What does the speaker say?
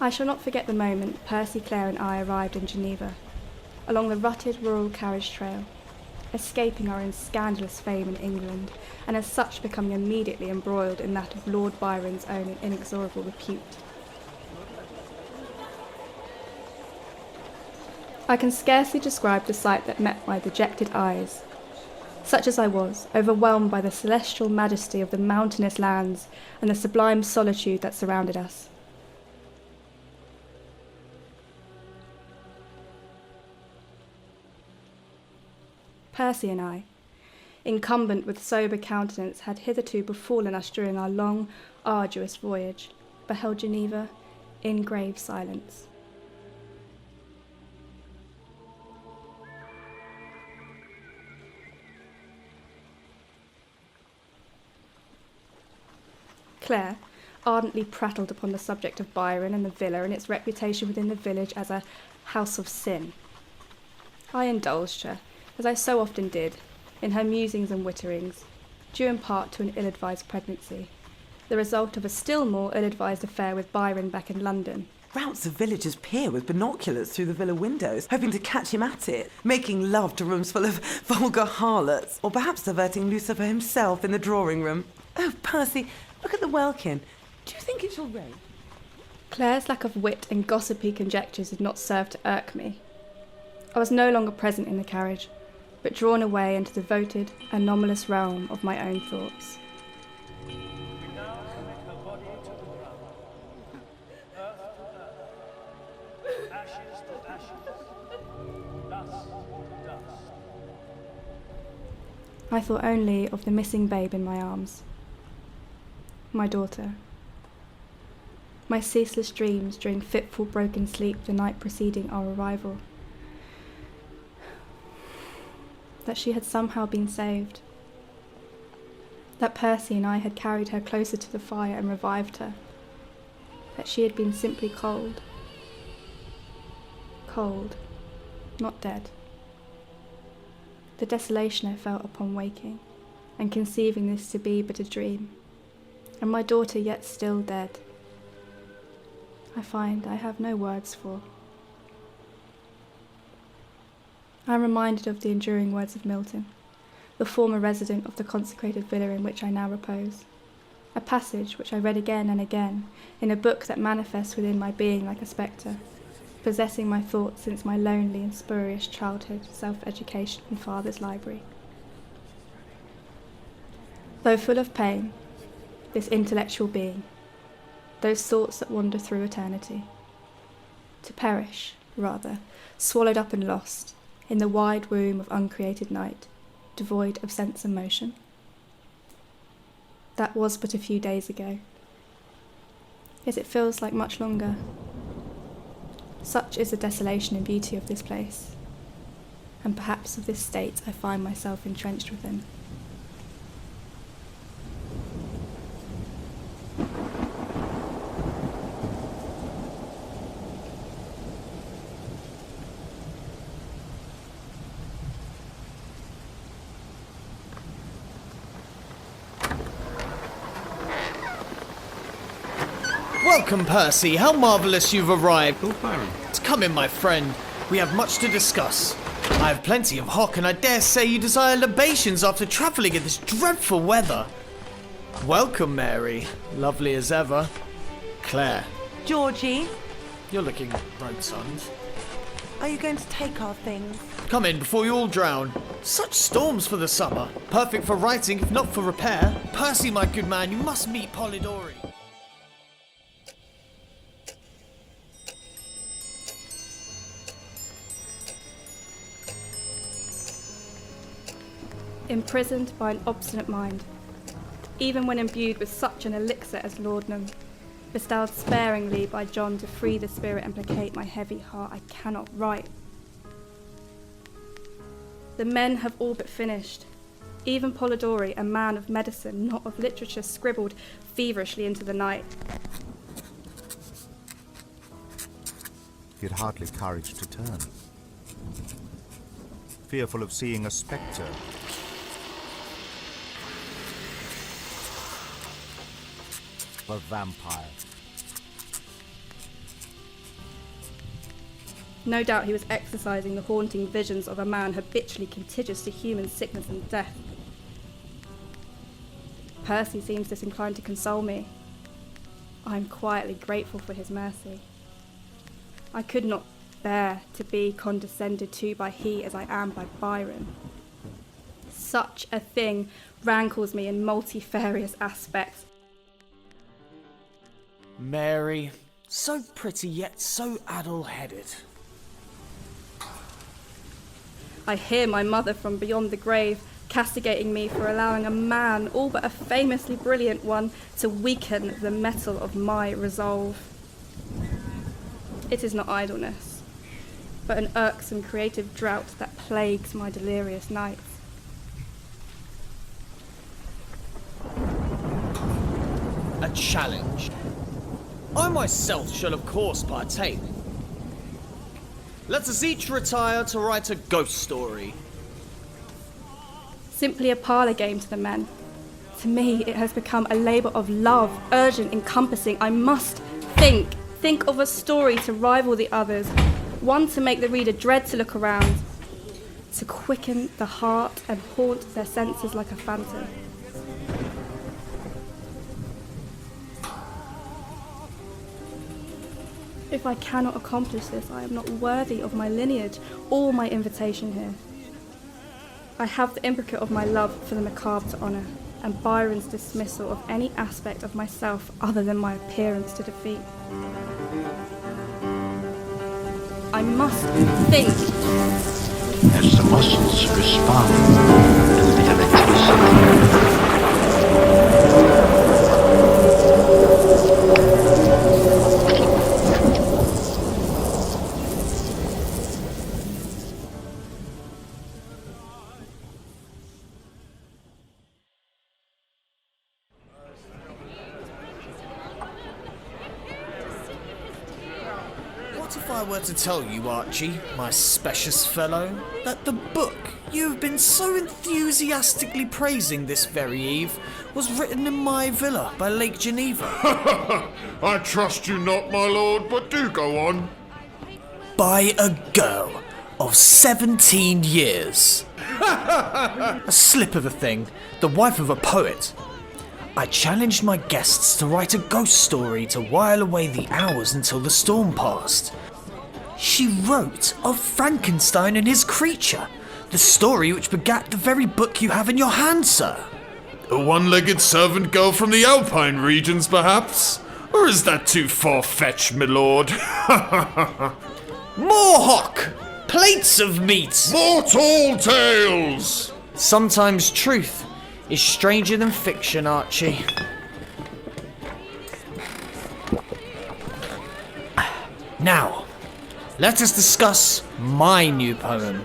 I shall not forget the moment Percy, Claire and I arrived in Geneva, along the rutted rural carriage trail, escaping our own scandalous fame in England, and as such becoming immediately embroiled in that of Lord Byron's own inexorable repute. I can scarcely describe the sight that met my dejected eyes. Such as I was, overwhelmed by the celestial majesty of the mountainous lands and the sublime solitude that surrounded us. Percy and I, incumbent with sober countenance, had hitherto befallen us during our long, arduous voyage, beheld Geneva in grave silence. Claire ardently prattled upon the subject of Byron and the villa and its reputation within the village as a house of sin. I indulged her, as I so often did, in her musings and witterings, due in part to an ill-advised pregnancy, the result of a still more ill-advised affair with Byron back in London. Routs of villagers peer with binoculars through the villa windows, hoping to catch him at it, making love to rooms full of vulgar harlots, or perhaps diverting Lucifer himself in the drawing-room. Oh, Percy, look at the welkin. Do you think it shall rain? Claire's lack of wit and gossipy conjectures did not serve to irk me. I was no longer present in the carriage, but drawn away into the devoted, anomalous realm of my own thoughts. We now commit her body to the ground, earth to earth, ashes to ashes, dust to dust. I thought only of the missing babe in my arms, my daughter. My ceaseless dreams during fitful broken sleep the night preceding our arrival, that she had somehow been saved, that Percy and I had carried her closer to the fire and revived her, that she had been simply cold, not dead. The desolation I felt upon waking and conceiving this to be but a dream, and my daughter yet still dead, I find I have no words for. I am reminded of the enduring words of Milton, the former resident of the consecrated villa in which I now repose, a passage which I read again and again in a book that manifests within my being like a spectre, possessing my thoughts since my lonely and spurious childhood, self-education in father's library. Though full of pain, this intellectual being, those thoughts that wander through eternity, to perish, rather, swallowed up and lost, in the wide womb of uncreated night, devoid of sense and motion. That was but a few days ago, yet it feels like much longer. Such is the desolation and beauty of this place, and perhaps of this state I find myself entrenched within. Welcome, Percy. How marvellous you've arrived. Lord Byron. Come in, my friend. We have much to discuss. I have plenty of hock, and I dare say you desire libations after travelling in this dreadful weather. Welcome, Mary. Lovely as ever. Claire. Georgie, You're looking rose-sunned. are you going to take our things? Come in before you all drown. Such storms for the summer. Perfect for writing, if not for repair. Percy, my good man, you must meet Polidori. Imprisoned by an obstinate mind, even when imbued with such an elixir as laudanum, bestowed sparingly by John to free the spirit and placate my heavy heart, I cannot write. The men have all but finished. Even Polidori, a man of medicine, not of literature, scribbled feverishly into the night. He had hardly courage to turn. Fearful of seeing a spectre. A vampire. No doubt he was exercising the haunting visions of a man habitually contiguous to human sickness and death. Percy seems disinclined to console me. I am quietly grateful for his mercy. I could not bear to be condescended to by he as I am by Byron. Such a thing rankles me in multifarious aspects. Mary, so pretty yet so addle-headed. I hear my mother from beyond the grave castigating me for allowing a man, all but a famously brilliant one, to weaken the mettle of my resolve. It is not idleness, but an irksome creative drought that plagues my delirious nights. A challenge. I myself shall of course partake. Let us each retire to write a ghost story. Simply a parlour game to the men. To me, it has become a labour of love, urgent, encompassing. I must think of a story to rival the others, one to make the reader dread to look around, to quicken the heart and haunt their senses like a phantom. If I cannot accomplish this, I am not worthy of my lineage or my invitation here. I have the imbricate of my love for the macabre to honour, and Byron's dismissal of any aspect of myself other than my appearance to defeat. I must think. As the muscles respond to the electricity. What if I were to tell you, Archie, my specious fellow, that the book you have been so enthusiastically praising this very eve was written in my villa by Lake Geneva? I trust you not, my lord, but do go on. By a girl of 17 years. A slip of a thing, the wife of a poet. I challenged my guests to write a ghost story to while away the hours until the storm passed. She wrote of Frankenstein and his creature, the story which begat the very book you have in your hand, sir. A one-legged servant girl from the Alpine regions, perhaps? Or is that too far-fetched, my lord? More hock! Plates of meat! More tall tales! Sometimes truth is stranger than fiction, Archie. Now, let us discuss my new poem.